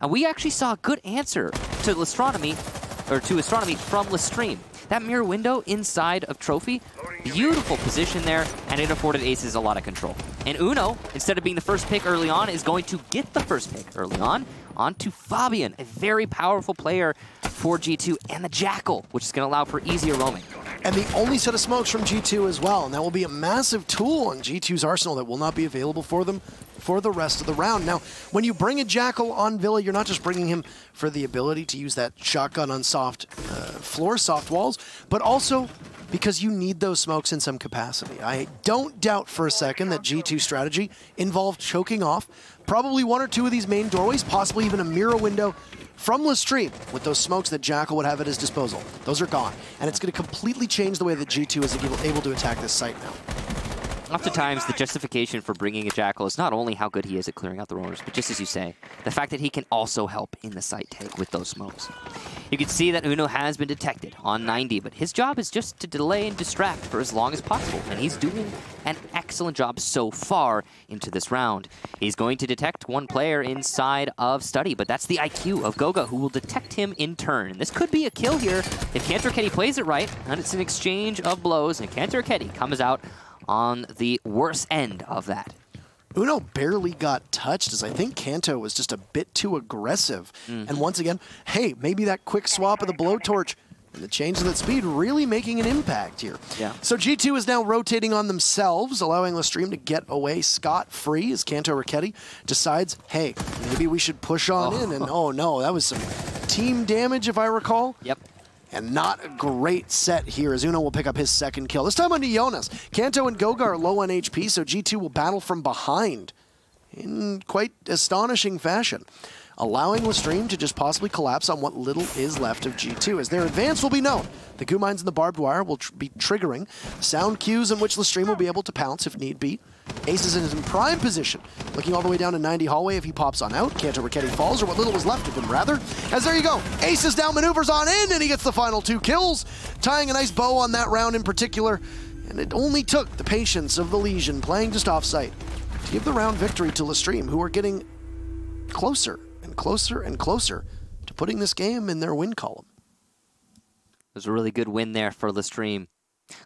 Speaker 2: And we actually saw a good answer to astronomy from LeStream. That mirror window inside of Trophy, beautiful position there, and it afforded Aces a lot of control. And Uno, instead of being the first pick early on, is going to get the first pick early on to Fabian, a very powerful player for G2, and the Jackal, which is going to allow for easier roaming.
Speaker 1: And the only set of smokes from G2 as well, and that will be a massive tool on G2's arsenal that will not be available for them for the rest of the round. Now, when you bring a Jackal on Villa, you're not just bringing him for the ability to use that shotgun on soft soft walls, but also because you need those smokes in some capacity. I don't doubt for a second that G2's strategy involved choking off probably one or two of these main doorways, possibly even a mirror window from LeStream with those smokes that Jackal would have at his disposal. Those are gone, and it's going to completely change the way that G2 is able to attack this site now.
Speaker 2: Oftentimes, the justification for bringing a Jackal is not only how good he is at clearing out the roamers, but just as you say, the fact that he can also help in the site take with those smokes. You can see that Uno has been detected on 90, but his job is just to delay and distract for as long as possible, and he's doing an excellent job so far into this round. He's going to detect one player inside of Study, but that's the IQ of Goga, who will detect him in turn. And this could be a kill here if Cantor Ketty plays it right, and it's an exchange of blows, and Cantor Ketty comes out on the worst end of that.
Speaker 1: Uno barely got touched, as I think Kanto was just a bit too aggressive. And once again, hey, maybe that quick swap of the blowtorch and the change of that speed really making an impact here.
Speaker 2: Yeah.
Speaker 1: So G2 is now rotating on themselves, allowing LeStream to get away scot-free as Kanto Raketti decides, hey, maybe we should push on in. And oh no, that was some team damage, if I recall.
Speaker 2: Yep.
Speaker 1: And not a great set here, as Uno will pick up his second kill. This time onto Jonas. Kanto and Goga are low on HP, so G2 will battle from behind in quite astonishing fashion, allowing LeStream to just possibly collapse on what little is left of G2, as their advance will be known. The Goo Mines and the barbed wire will be triggering sound cues in which LeStream will be able to pounce if need be. Ace is in prime position, looking all the way down to 90 hallway if he pops on out. Kanto Raketti falls, or what little was left of him, rather. As there you go, Ace is down, maneuvers on in, and he gets the final 2 kills, tying a nice bow on that round in particular. And it only took the patience of the Legion playing just off-site to give the round victory to LeStream, who are getting closer and closer and closer to putting this game in their win column.
Speaker 2: It was a really good win there for LeStream.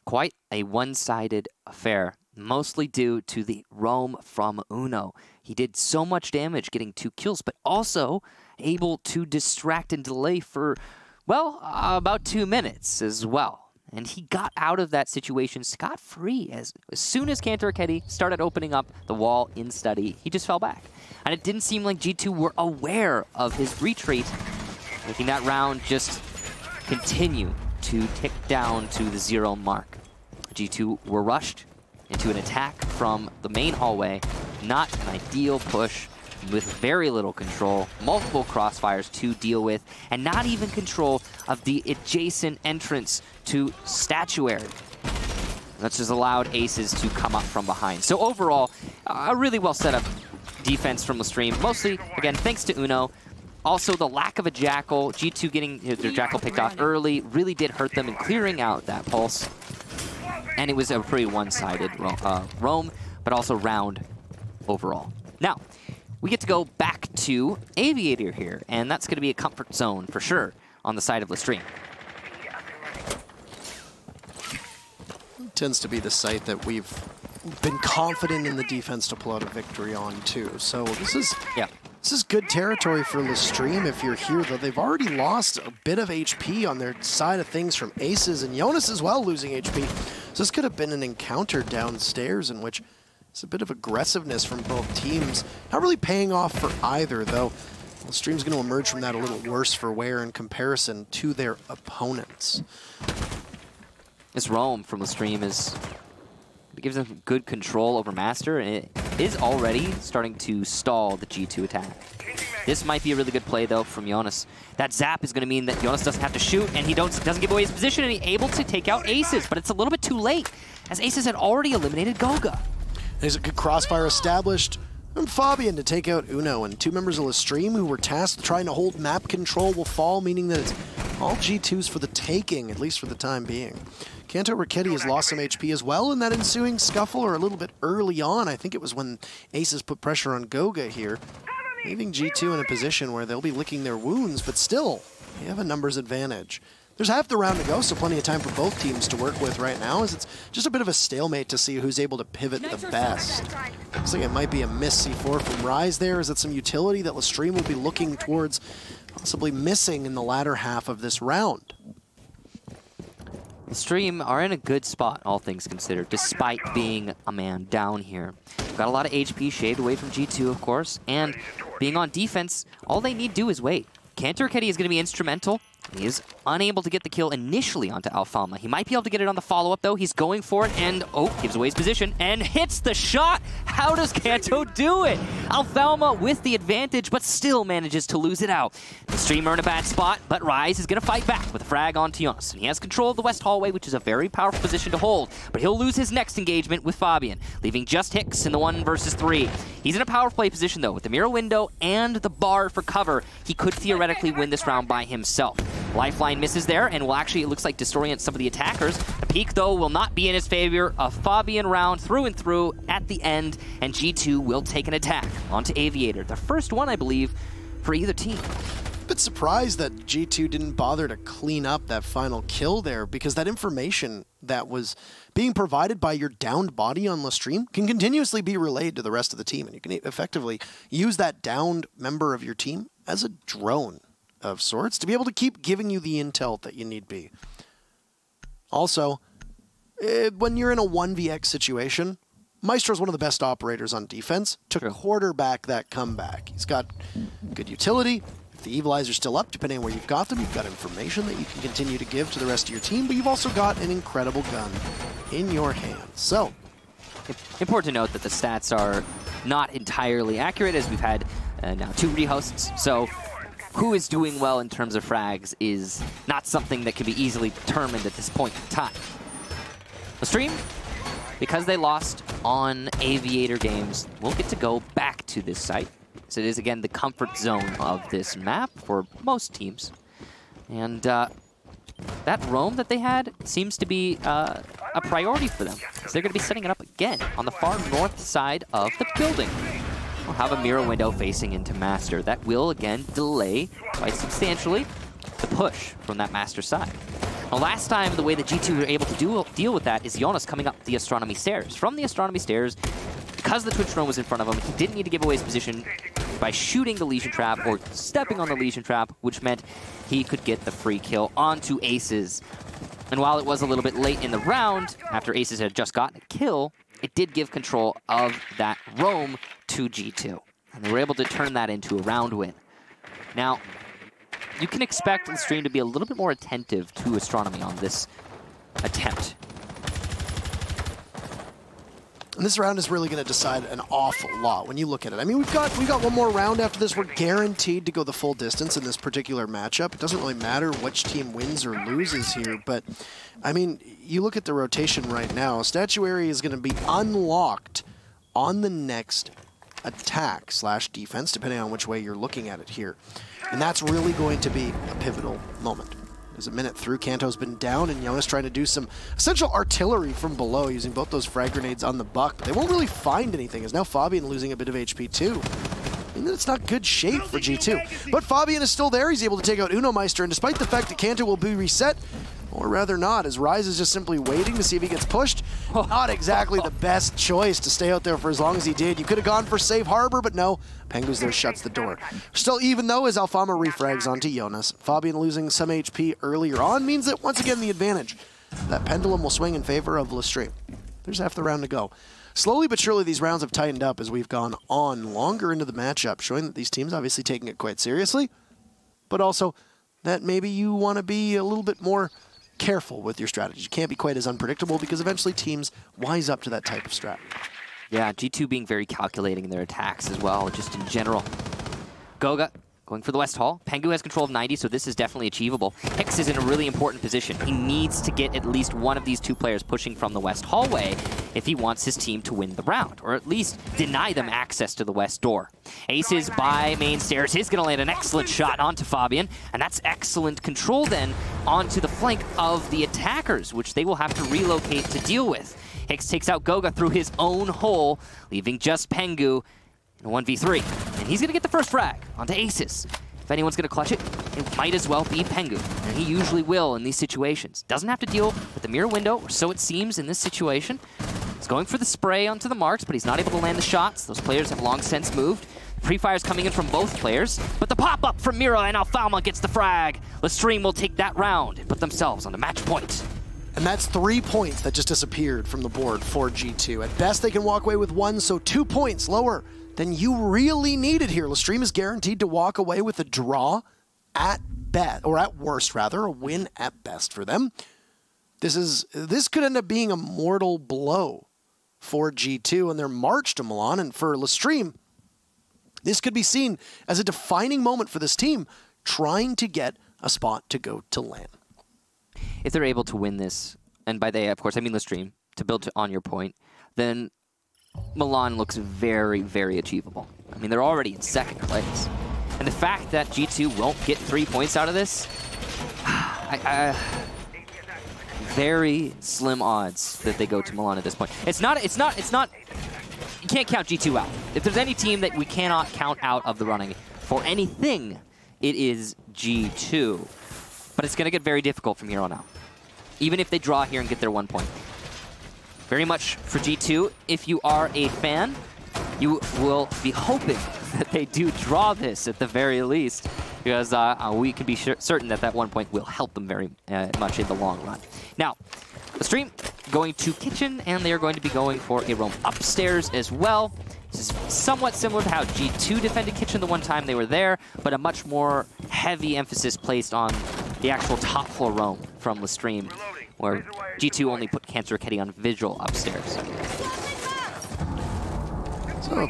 Speaker 2: Quite a one-sided affair, mostly due to the roam from Uno. He did so much damage getting 2 kills, but also able to distract and delay for, well, about 2 minutes as well. And he got out of that situation scot-free. As soon as Cantor Raketti started opening up the wall in Study, he just fell back. And it didn't seem like G2 were aware of his retreat, making that round just continue to tick down to the 0 mark. G2 were rushed into an attack from the main hallway. Not an ideal push, with very little control, multiple crossfires to deal with, and not even control of the adjacent entrance to Statuary. That's just allowed Aces to come up from behind. So overall, a really well set up defense from LeStream, mostly, again, thanks to Uno. Also, the lack of a Jackal, G2 getting their Jackal picked off early, really did hurt them in clearing out that pulse. And it was a pretty one-sided roam, but also round overall. Now, we get to go back to Aviator here, and that's going to be a comfort zone for sure on the side of LeStream.
Speaker 1: It tends to be the site that we've been confident in the defense to pull out a victory on too. So this is good territory for LeStream if you're here, though. They've already lost a bit of HP on their side of things from Aces, and Jonas as well losing HP. So this could have been an encounter downstairs in which it's a bit of aggressiveness from both teams. Not really paying off for either, though. LeStream's going to emerge from that a little worse for wear in comparison to their opponents.
Speaker 2: This roam from LeStream it gives them good control over Master, and it is already starting to stall the G2 attack. This might be a really good play, though, from Jonas. That zap is going to mean that Jonas doesn't have to shoot, and he doesn't give away his position, and he's able to take out Aces, but it's a little bit too late, as Aces had already eliminated Goga.
Speaker 1: There's a good crossfire established from Fabian to take out Uno, and 2 members of LeStream who were tasked with trying to hold map control will fall, meaning that it's all G2s for the taking, at least for the time being. Kanto Raketti has lost some HP as well in that ensuing scuffle, or a little bit early on. I think it was when Aces put pressure on Goga here, leaving G2 in a position where they'll be licking their wounds, but still, they have a numbers advantage. There's half the round to go, so plenty of time for both teams to work with right now, as it's just a bit of a stalemate to see who's able to pivot the best. Looks like it might be a miss C4 from Rise there. Is that some utility that LeStream will be looking towards possibly missing in the latter half of this round?
Speaker 2: LeStream are in a good spot, all things considered, despite being a man down here. Got a lot of HP shaved away from G2, of course, and being on defense, all they need to do is wait. Cantor Raketti is going to be instrumental. He is unable to get the kill initially onto Alfalma. He might be able to get it on the follow-up, though. He's going for it, and, gives away his position, and hits the shot! How does Kanto do it? Alfalma with the advantage, but still manages to lose it out. The streamer in a bad spot, but Rise is going to fight back with a frag onto Jonas. He has control of the west hallway, which is a very powerful position to hold, but he'll lose his next engagement with Fabian, leaving just Hicks in the 1 versus 3. He's in a power play position, though. With the mirror window and the bar for cover, he could theoretically win this round by himself. Lifeline misses there, and will actually, it looks like, disorient some of the attackers. The peak, though, will not be in his favor. A Fabian round through and through at the end, and G2 will take an attack onto Aviator. The first one, I believe, for either team.
Speaker 1: Bit surprised that G2 didn't bother to clean up that final kill there, because that information that was being provided by your downed body on LeStream can continuously be relayed to the rest of the team, and you can effectively use that downed member of your team as a drone of sorts to be able to keep giving you the intel that you need be. Also, when you're in a 1vx situation, Maestro's one of the best operators on defense to quarterback that comeback. He's got good utility. If the Evilizer's still up, depending on where you've got them, you've got information that you can continue to give to the rest of your team, but you've also got an incredible gun in your hands. So,
Speaker 2: important to note that the stats are not entirely accurate, as we've had now 2 rehosts. So, who is doing well in terms of frags is not something that can be easily determined at this point in time. LeStream, because they lost on Aviator games, will get to go back to this site. So it is, again, the comfort zone of this map for most teams. And that roam that they had seems to be a priority for them, because they're going to be setting it up again on the far north side of the building. We'll have a mirror window facing into Master. That will, again, delay quite substantially the push from that Master side. Now, last time, the way that G2 were able to deal with that is Jonas coming up the Astronomy Stairs. From the Astronomy Stairs, because the Twitch drone was in front of him, he didn't need to give away his position by shooting the Legion Trap or stepping on the Legion Trap, which meant he could get the free kill onto Aces. And while it was a little bit late in the round, after Aces had just gotten a kill, it did give control of that roam to G2. And they were able to turn that into a round win. Now, you can expect LeStream to be a little bit more attentive to Astronomy on this attempt.
Speaker 1: And this round is really going to decide an awful lot when you look at it. I mean, we've got one more round after this. We're guaranteed to go the full distance in this particular matchup. It doesn't really matter which team wins or loses here, but I mean, you look at the rotation right now. Statuary is going to be unlocked on the next attack / defense, depending on which way you're looking at it here. And that's really going to be a pivotal moment. There's a minute through, Kanto's been down, and Jonas trying to do some essential artillery from below, using both those frag grenades on the buck, but they won't really find anything, as now Fabian losing a bit of HP too. And it's not good shape for G2. But Fabian is still there, he's able to take out Uno Meister, and despite the fact that Kanto will be reset, or rather not, as Rise is just simply waiting to see if he gets pushed. Not exactly the best choice to stay out there for as long as he did. You could have gone for Safe Harbor, but no. Pengu's there, shuts the door. Still even though, as Alfama refrags onto Jonas. Fabian losing some HP earlier on means that once again the advantage. That pendulum will swing in favor of LeStream. There's half the round to go. Slowly but surely these rounds have tightened up as we've gone on longer into the matchup, showing that these teams obviously taking it quite seriously, but also that maybe you want to be a little bit more careful with your strategy. You can't be quite as unpredictable because eventually teams wise up to that type of strat.
Speaker 2: Yeah, G2 being very calculating in their attacks as well, just in general. Goga going for the West Hall. Pengu has control of 90, so this is definitely achievable. Hicks is in a really important position. He needs to get at least one of these 2 players pushing from the West hallway if he wants his team to win the round, or at least deny them access to the West door. Aces by main stairs is going to land an excellent shot onto Fabian, and that's excellent control then onto the flank of the attackers, which they will have to relocate to deal with. Hicks takes out Goga through his own hole, leaving just Pengu in a 1v3. And he's going to get the first frag onto Aces. If anyone's going to clutch it, it might as well be Pengu. And he usually will in these situations. Doesn't have to deal with the mirror window, or so it seems in this situation. He's going for the spray onto the marks, but he's not able to land the shots. Those players have long since moved. Pre-fire's coming in from both players, but the pop-up from Mira, and Alfama gets the frag. LeStream will take that round and put themselves on the match point.
Speaker 1: And that's 3 points that just disappeared from the board for G2. At best, they can walk away with 1, so 2 points lower than you really needed here. LeStream is guaranteed to walk away with a draw at best, or at worst rather, a win at best for them. This could end up being a mortal blow for G2 and their march to Milan, and for LeStream, this could be seen as a defining moment for this team, trying to get a spot to go to LAN.
Speaker 2: If they're able to win this, and by they, of course, I mean LeStream, to build on your point, then Milan looks very, very achievable. I mean, they're already in second place. And the fact that G2 won't get 3 points out of this, very slim odds that they go to Milan at this point. It's not, you can't count G2 out. If there's any team that we cannot count out of the running for anything, it is G2. But it's going to get very difficult from here on out, even if they draw here and get their 1 point. Very much for G2, if you are a fan, you will be hoping that they do draw this at the very least, because we can be certain that that 1 point will help them very much in the long run. Now, LeStream going to Kitchen, and they are going to be going for a roam upstairs as well. This is somewhat similar to how G2 defended Kitchen the one time they were there, but a much more heavy emphasis placed on the actual top floor roam from LeStream, where G2 only put Cancer Kitty on visual upstairs.
Speaker 1: So,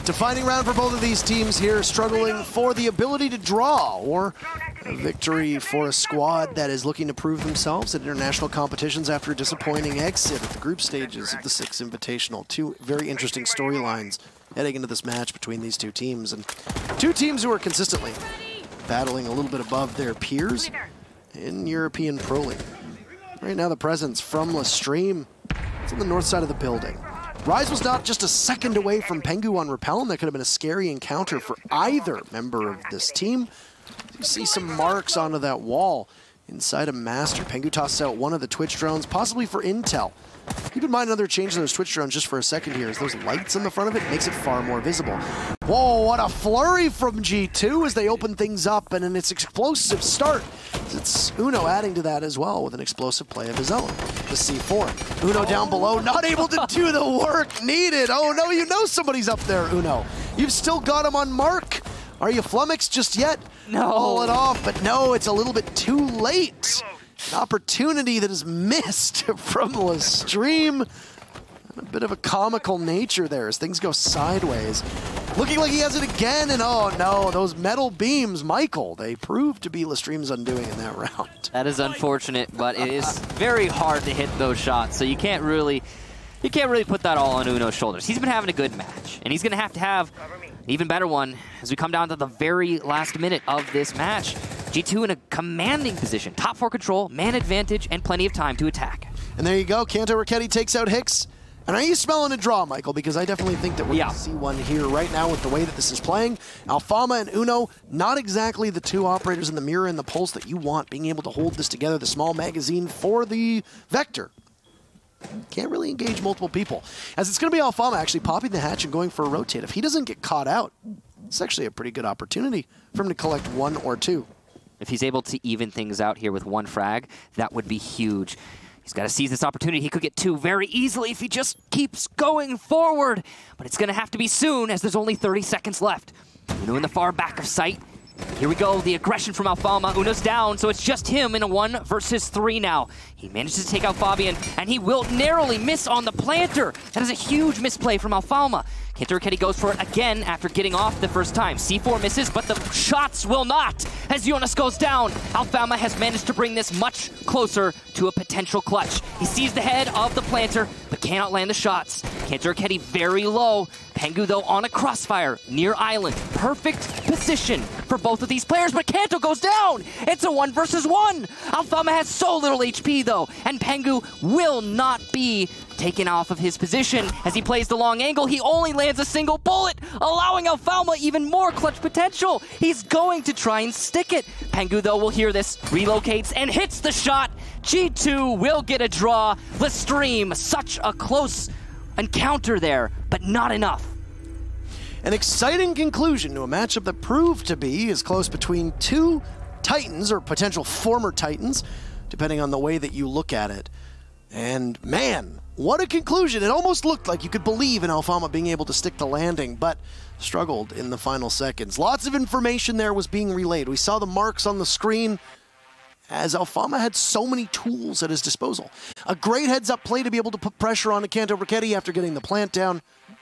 Speaker 1: defining round for both of these teams here, struggling for the ability to draw, or a victory for a squad that is looking to prove themselves at international competitions after a disappointing exit at the group stages of the Six Invitational. Two very interesting storylines heading into this match between these two teams, and two teams who are consistently battling a little bit above their peers in European Pro League. Right now the presence from LeStream is on the north side of the building. Rise was not just a second away from Pengu on Repel, and that could have been a scary encounter for either member of this team. You see some marks onto that wall inside of Master. Pengu tosses out one of the Twitch drones, possibly for intel. Keep in mind another change in those Twitch drones just for a second here is those lights in the front of it makes it far more visible. Whoa, what a flurry from G2 as they open things up, and in its explosive start, it's Uno adding to that as well with an explosive play of his own. The C4. Uno down below, not able to do the work needed. Oh no, you know somebody's up there, Uno. You've still got him on mark. Are you flummoxed just yet?
Speaker 2: No.
Speaker 1: Pull it off, but no, it's a little bit too late. An opportunity that is missed from LeStream. A bit of a comical nature there as things go sideways. Looking like he has it again, and oh no, those metal beams, Michael, they proved to be LeStream's undoing in that round.
Speaker 2: That is unfortunate, but it is very hard to hit those shots, so you can't really put that all on Uno's shoulders. He's been having a good match, and he's going to have an even better one as we come down to the very last minute of this match. G2 in a commanding position, top 4 control, man advantage, and plenty of time to attack.
Speaker 1: And there you go, Kanto Raketti takes out Hicks. And are you smelling a draw, Michael? Because I definitely think that we're going to see one here right now with the way that this is playing. Alfama and Uno, not exactly the two operators in the mirror and the pulse that you want, being able to hold this together, the small magazine for the Vector. Can't really engage multiple people. As it's going to be Alfama actually popping the hatch and going for a rotate. If he doesn't get caught out, it's actually a pretty good opportunity for him to collect 1 or 2.
Speaker 2: If he's able to even things out here with 1 frag, that would be huge. He's got to seize this opportunity. He could get 2 very easily if he just keeps going forward. But it's going to have to be soon as there's only 30 seconds left. Uno in the far back of sight. Here we go, the aggression from Alfama. Uno's down, so it's just him in a 1 versus 3 now. He manages to take out Fabian, and he will narrowly miss on the planter. That is a huge misplay from Alfama. Kanto Raketti goes for it again after getting off the first time. C4 misses, but the shots will not. As Jonas goes down, Alfama has managed to bring this much closer to a potential clutch. He sees the head of the planter, but cannot land the shots. Kanto Raketti very low. Pengu, though, on a crossfire near island. Perfect position for both of these players, but Kanto goes down. It's a 1 versus 1. Alfama has so little HP, though, and Pengu will not be taken off of his position as he plays the long angle. He only lands a single bullet, allowing Alfama even more clutch potential. He's going to try and stick it. Pengu, though, will hear this, relocates, and hits the shot. G2 will get a draw. LeStream, such a close encounter there, but not enough.
Speaker 1: An exciting conclusion to a matchup that proved to be as close between two Titans, or potential former Titans, depending on the way that you look at it. And man, what a conclusion. It almost looked like you could believe in Alfama being able to stick the landing, but struggled in the final seconds. Lots of information there was being relayed. We saw the marks on the screen as Alfama had so many tools at his disposal. A great heads-up play to be able to put pressure on Kanto Raketti after getting the plant down.